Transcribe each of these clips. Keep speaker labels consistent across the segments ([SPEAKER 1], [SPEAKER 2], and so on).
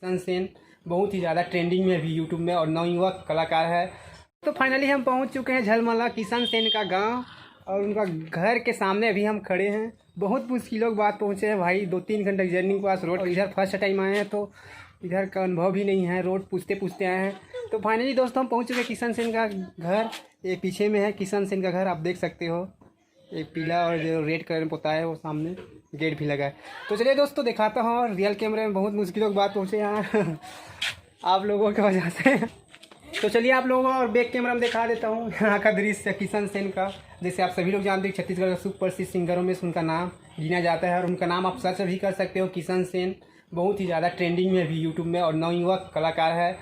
[SPEAKER 1] किशन सेन बहुत ही ज़्यादा ट्रेंडिंग में अभी यूट्यूब में और नवयुवक कलाकार है। तो फाइनली हम पहुंच चुके हैं झलमला किशन सेन का गांव और उनका घर के सामने अभी हम खड़े हैं। बहुत मुश्किलों के बाद पहुंचे हैं भाई, 2-3 घंटे की जर्नी के पास रोड। और इधर फर्स्ट टाइम आए हैं तो इधर का अनुभव भी नहीं है, रोड पूछते पूछते आए हैं। तो फाइनली दोस्तों हम पहुँच चुके हैं किशन सेन का घर। ये पीछे में है किशन सेन का घर, आप देख सकते हो। एक पीला और जो रेड कलर में पोता है वो सामने गेट भी लगा है। तो चलिए दोस्तों दिखाता हूँ। और रियल कैमरे में बहुत मुश्किलों के बाद पहुँचे यहाँ आप लोगों की वजह से। तो चलिए आप लोगों को और बैक कैमरा में दिखा देता हूँ यहाँ का दृश्य किशन सेन का। जैसे आप सभी लोग जानते हैं छत्तीसगढ़ का सुप्रसिद्ध सिंगरों में से उनका नाम गिना जाता है और उनका नाम आप सर्च भी कर सकते हो। किशन सेन बहुत ही ज़्यादा ट्रेंडिंग में अभी यूट्यूब में और नवयुवक कलाकार है।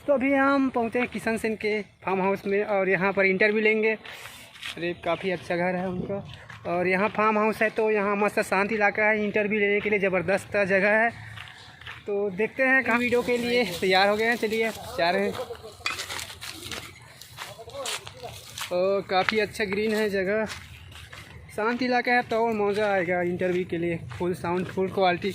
[SPEAKER 1] तो अभी हम पहुँचे हैं किशन सेन के फार्म हाउस में और यहाँ पर इंटरव्यू लेंगे। अरे काफ़ी अच्छा घर है उनका और यहाँ फार्म हाउस है तो यहाँ मस्त शांत इलाका है। इंटरव्यू लेने के लिए ज़बरदस्त जगह है। तो देखते हैं कहाँ वीडियो के लिए तैयार हो गए हैं। चलिए जा रहे हैं। और काफ़ी अच्छा ग्रीन है जगह, शांत इलाका है तो और मज़ा आएगा इंटरव्यू के लिए। Full sound full quality.